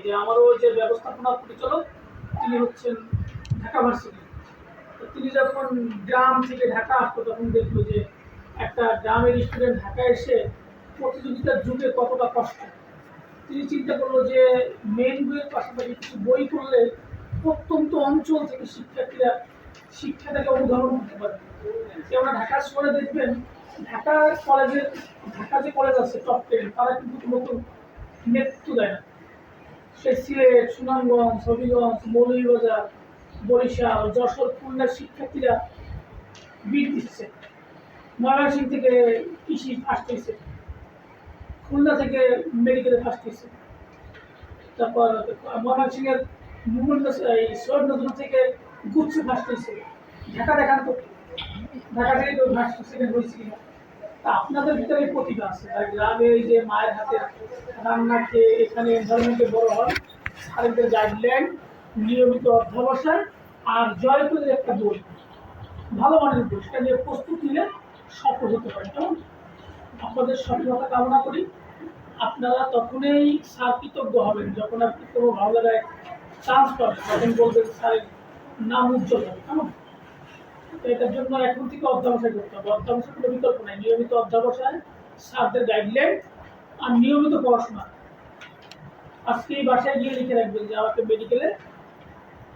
যে আমারও যে ব্যবস্থাপনা পরিচালক তিনি হচ্ছেন ঢাকা ভার্সিটি। তো তিনি যখন গ্রাম থেকে ঢাকা আসতো তখন দেখলো যে একটা গ্রামের স্টুডেন্ট ঢাকায় এসে প্রতিযোগিতার যুগে কতটা কষ্ট। তিনি চিন্তা করলো যে মেন বইয়ের পাশাপাশি কিছু বই পড়লে প্রত্যন্ত অঞ্চল থেকে শিক্ষার্থীরা শিক্ষাটাকে অনুধাবন করতে পারবে। যেমন ঢাকা শহরে দেখবেন ঢাকা কলেজের ঢাকা যে কলেজ আছে টপ 10 তারা কিন্তু নতুন নেতৃত্ব দেয় না। সে সিলেট, সুনামগঞ্জ, হবিগঞ্জ, মৌলভীবাজার, বরিশাল, যশোর, খুলনার শিক্ষার্থীরা বিট দিচ্ছে। ময়মনসিংহ থেকে কৃষি ফার্স্ট হয়েছে, খুলনা থেকে মেডিকেলে ফার্স্ট হয়েছে, তারপর ময়মনসিংহের সৈয়দ নজরুল থেকে গুচ্ছে ফার্স্ট হয়েছে। ঢাকা দেখান তো ঢাকা থেকে কেউ ফার্স্ট সেকেন্ড হয়েছে কিনা। তা আপনাদের ভিতরে এই প্রতিভা আছে, তাই গ্রামে এই যে মায়ের হাতে রান্না খেয়ে এখানে এনভায়রনমেন্টে বড় হয়, স্যারেদের গাইডলাইন, নিয়মিত অধ্যবসায় আর জয়পুরের একটা বই, ভালো মানের বই, সেটা নিয়ে প্রস্তুত নিলে সফল হতে পারে। কেমন? আপনাদের সফলতা কামনা করি। আপনারা তখনই স্যার কৃতজ্ঞ হবেন যখন আপনি কোনো ভালো জায়গায় চান্স পাবেন, তখন বলবেন স্যারের নাম উজ্জ্বল হবে। কেমন? তো এটার জন্য এখন থেকে অধ্যবসায় করতে হবে। অধ্যবসায় কোনো বিকল্প নাই, নিয়মিত অধ্যবসায়, স্যারদের গাইডলাইন আর নিয়মিত পড়াশোনা। আজকে এই বাসায় গিয়ে লিখে রাখবেন যে আমাকে মেডিকেলে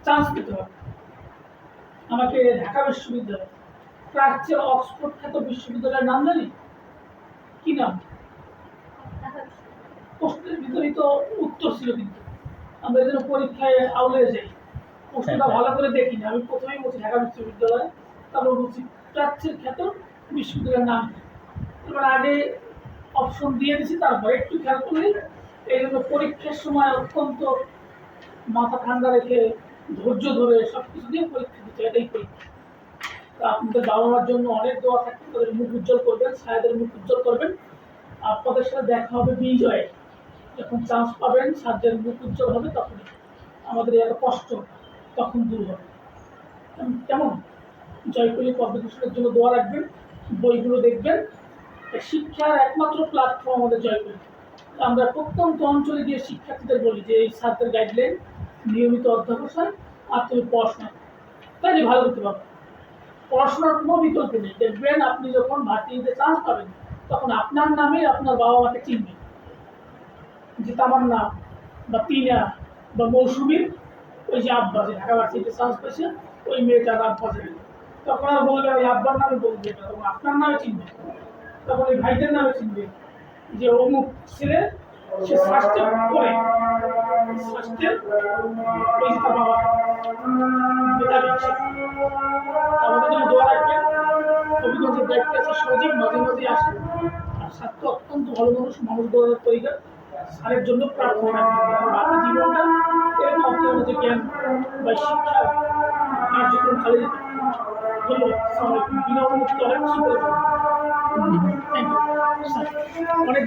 চান্স পেতে হবে, আমাকে ঢাকা বিশ্ববিদ্যালয়, প্রাচ্যের অক্সফোর্ড খ্যাত বিশ্ববিদ্যালয়ের নাম জানি কি নাম? প্রশ্নের ভিতরেই তো উত্তর ছিল, কিন্তু আমরা যেন পরীক্ষায় আউলে যাই, প্রশ্নটা ভালো করে দেখি না। আমি প্রথমেই বলছি ঢাকা বিশ্ববিদ্যালয়, তারপর বলছি প্রাচ্যের খ্যাত বিশ্ববিদ্যালয়ের নাম। এবার আগে অপশন দিয়ে দিচ্ছি, তারপর একটু খেয়াল করলে এই জন্য পরীক্ষার সময় অত্যন্ত মাথা ঠান্ডা রেখে ধৈর্য ধরে সব কিছু দিয়ে পরীক্ষা দিতে, এটাই পরীক্ষা। তা আপনাদের বাবা মার জন্য অনেক দোয়া থাকবে, তাদের মুখ উজ্জ্বল করবেন, ছায়াদের মুখ উজ্জ্বল করবেন। আপনাদের সাথে দেখা হবে বিজয়ে, যখন চান্স পাবেন, সাধ্যের মুখ উজ্জ্বল হবে, তখন আমাদের এত কষ্ট তখন দূর হবে। কেমন? জয়পুরি পাবলিকেশনের জন্য দোয়া রাখবেন, বইগুলো দেখবেন। শিক্ষার একমাত্র প্ল্যাটফর্ম আমাদের জয়পুরি। আমরা প্রত্যন্ত অঞ্চলে গিয়ে শিক্ষার্থীদের বলি যে এই স্যারদের গাইডলাইন, নিয়মিত অধ্যবসায় আর তুমি পড়াশোনা, তাই ভালো করতে পারবে। পড়াশোনার কোনো বিকল্প নেই। দেখবেন আপনি যখন ভার্সিটিতে চান্স পাবেন তখন আপনার নামে আপনার বাবা মাকে চিনবে, যে তামান্না বা তিনা বা মৌসুমীর ওই যে আব্বা যে ঢাকা ভার্সিটিতে চান্স পেয়েছে ওই মেয়েটার আব্বা যাবে, তখন আর বলবে ওই আব্বার নামে বলবে, তখন আপনার নামে চিনবে, তখন ওই ভাইদের নামে চিনবে যে অমুক ছেলে, সে স্বাস্থ্যের করে স্বাস্থ্যের ওই যে তার বাবা মেধাবী। আমাদের জন্য দোয়া রাখবেন। হবিগঞ্জের দায়িত্বে আছে সজীব, মাঝে মাঝে আসে, আর স্বাস্থ্য অত্যন্ত ভালো মানুষ, মানুষ গড়ার তৈরি। স্যারের জন্য প্রার্থনা রাখবেন বাকি জীবনটা এরকম আপনার মধ্যে জ্ঞান বা শিক্ষা কার্যক্রম চালিয়ে যেতে। ধন্যবাদ। বিনা অনুমতি অনেক কিছু করে। থ্যাংক ইউ স্যার, অনেক